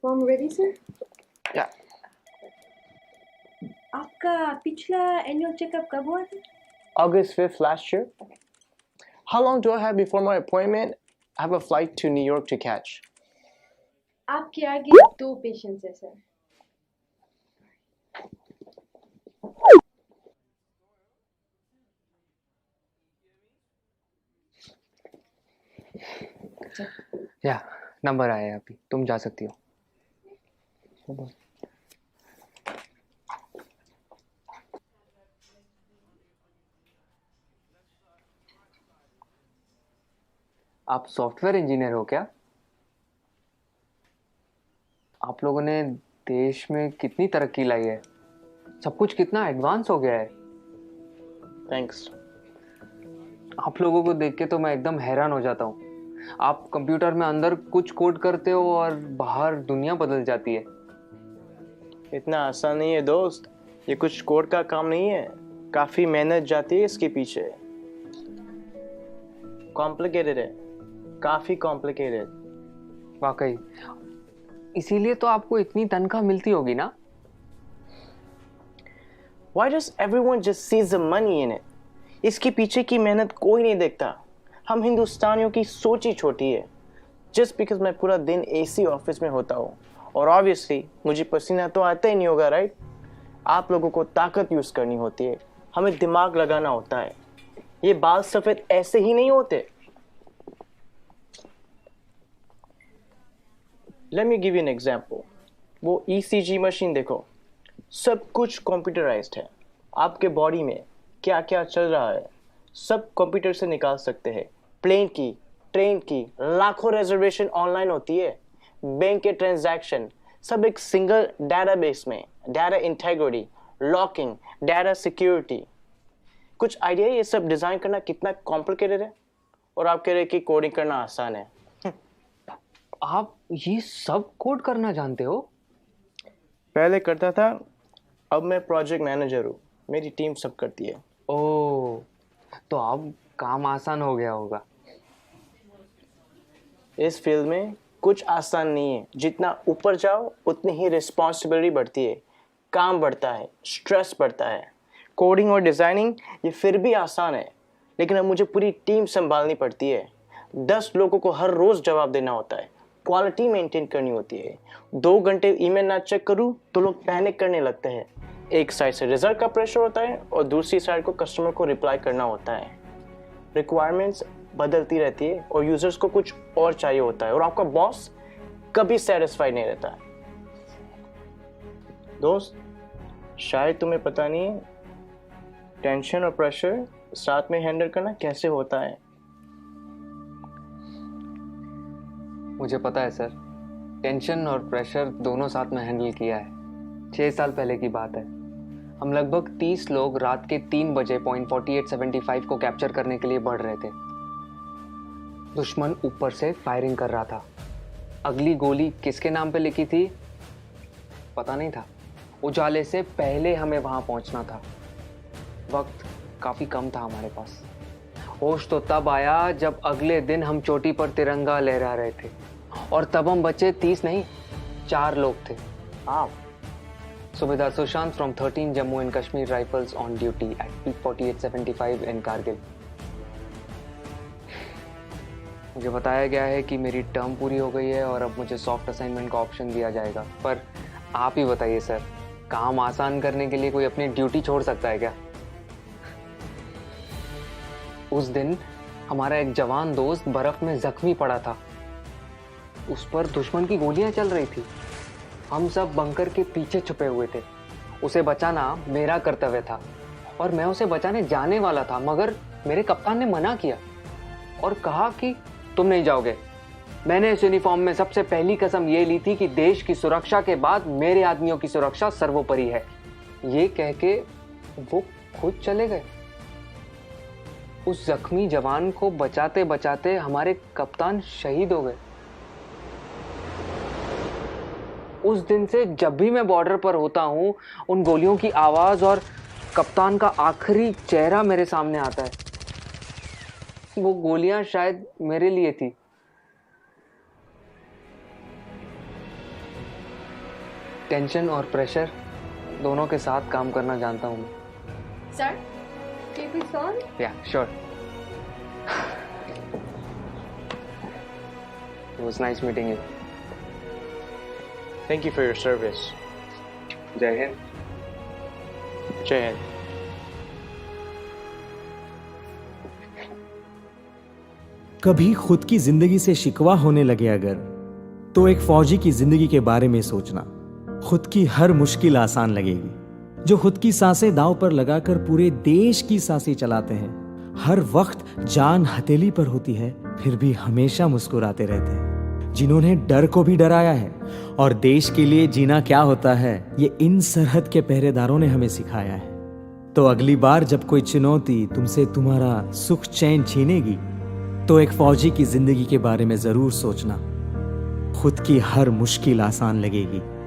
Form ready, sir? Yeah. आपका पिछला annual checkup कब हुआ था? August 5th last year. How long do I have before my appointment? I have a flight to New York to catch. आपके आगे 2 patients हैं sir. या number आया है अभी, तुम जा सकती हो. आप सॉफ्टवेयर इंजीनियर हो क्या? आप लोगों ने देश में कितनी तरक्की लाई है, सब कुछ कितना एडवांस हो गया है. Thanks. आप लोगों को देख के तो मैं एकदम हैरान हो जाता हूँ. आप कंप्यूटर में अंदर कुछ कोड करते हो और बाहर दुनिया बदल जाती है. इतना आसान नहीं है दोस्त. ये कुछ कोड का काम नहीं है. काफी मेहनत जाती है इसके पीछे. कॉम्प्लिकेटेड है, काफी कॉम्प्लिकेटेड. वाकई, इसीलिए तो आपको इतनी तनख्वाह मिलती होगी ना. Why does everyone just sees the money in it? इसके पीछे की मेहनत कोई नहीं देखता. हम हिंदुस्तानियों की सोच ही छोटी है. Just because मैं पूरा दिन AC ऑफिस में होता हूँ और ऑब्वियसली मुझे पसीना तो आता ही नहीं होगा, राइट? आप लोगों को ताकत यूज करनी होती है, हमें दिमाग लगाना होता है. ये बाल सफेद ऐसे ही नहीं होते. Let me give you an example. वो ECG मशीन देखो, सब कुछ कंप्यूटराइज्ड है. आपके बॉडी में क्या क्या चल रहा है सब कंप्यूटर से निकाल सकते हैं. प्लेन की, ट्रेन की, लाखों रिजर्वेशन ऑनलाइन होती है. बैंक के ट्रांजैक्शन सब एक सिंगल डेटाबेस में. Data integrity, locking, data security. कुछ आइडिया ये सब डिजाइन करना कितना कॉम्प्लिकेटेड है? और आप कह रहे कि कोडिंग करना आसान है. आप ये सब कोड करना जानते हो? पहले करता था, अब मैं प्रोजेक्ट मैनेजर हूँ. मेरी टीम सब करती है. ओह, तो अब काम आसान हो गया होगा. इस फील्ड में कुछ आसान नहीं है. जितना ऊपर जाओ उतनी ही रिस्पॉन्सिबिलिटी बढ़ती है, काम बढ़ता है, स्ट्रेस बढ़ता है. कोडिंग और डिज़ाइनिंग ये फिर भी आसान है, लेकिन अब मुझे पूरी टीम संभालनी पड़ती है. 10 लोगों को हर रोज़ जवाब देना होता है, क्वालिटी मेंटेन करनी होती है. 2 घंटे ईमेल ना चेक करूँ तो लोग पैनिक करने लगते हैं. एक साइड से रिजल्ट का प्रेशर होता है और दूसरी साइड को कस्टमर को रिप्लाई करना होता है. रिक्वायरमेंट्स बदलती रहती है और यूजर्स को कुछ और चाहिए होता है और आपका बॉस कभी सेटिस्फाइड नहीं रहता है. दोस्त, शायद तुम्हें पता नहीं है टेंशन और प्रेशर साथ में हैंडल करना कैसे होता है. मुझे पता है सर, टेंशन और प्रेशर दोनों साथ में हैंडल किया है. 6 साल पहले की बात है. हम लगभग 30 लोग रात के 3 बजे पॉइंट 4875 को कैप्चर करने के लिए बढ़ रहे थे. दुश्मन ऊपर से फायरिंग कर रहा था. अगली गोली किसके नाम पे लिखी थी पता नहीं था. उजाले से पहले हमें वहां पहुंचना था. वक्त काफी कम था हमारे पास. होश तो तब आया जब अगले दिन हम चोटी पर तिरंगा लहरा रहे थे और तब हम बचे 30 नहीं 4 लोग थे. आप Subedar Sushant from 13 Jammu and Kashmir Rifles on duty at peak 4875 in Kargil. मुझे बताया गया है कि मेरी टर्म पूरी हो गई है और अब मुझे सॉफ्ट असाइनमेंट का ऑप्शन दिया जाएगा. पर आप ही बताइए सर, काम आसान करने के लिए कोई अपनी ड्यूटी छोड़ सकता है क्या? उस दिन हमारा एक जवान दोस्त बर्फ में जख्मी पड़ा था. उस पर दुश्मन की गोलियां चल रही थी. हम सब बंकर के पीछे छुपे हुए थे. उसे बचाना मेरा कर्तव्य था और मैं उसे बचाने जाने वाला था, मगर मेरे कप्तान ने मना किया और कहा कि तुम नहीं जाओगे. मैंने इस यूनिफॉर्म में सबसे पहली कसम ये ली थी कि देश की सुरक्षा के बाद मेरे आदमियों की सुरक्षा सर्वोपरि है. ये कह के वो खुद चले गए. उस जख्मी जवान को बचाते बचाते हमारे कप्तान शहीद हो गए. उस दिन से जब भी मैं बॉर्डर पर होता हूँ, उन गोलियों की आवाज और कप्तान का आखिरी चेहरा मेरे सामने आता है. वो गोलियां शायद मेरे लिए थी. टेंशन और प्रेशर दोनों के साथ काम करना जानता हूँ मैं। Sir, take this on. Yeah, sure. It was nice meeting you. Thank you for your service. जय हिंद। जय हिंद। कभी खुद की जिंदगी से शिकवा होने लगे अगर, तो एक फौजी की जिंदगी के बारे में सोचना। खुद की हर मुश्किल आसान लगेगी। जो खुद की सांसें दांव पर लगाकर पूरे देश की सांसें चलाते हैं, हर वक्त जान हथेली पर होती है, फिर भी हमेशा मुस्कुराते रहते हैं। जिन्होंने डर को भी डराया है और देश के लिए जीना क्या होता है, ये इन सरहद के पहरेदारों ने हमें सिखाया है। तो अगली बार जब कोई चुनौती तुमसे तुम्हारा सुख चैन छीनेगी, तो एक फौजी की जिंदगी के बारे में जरूर सोचना। खुद की हर मुश्किल आसान लगेगी।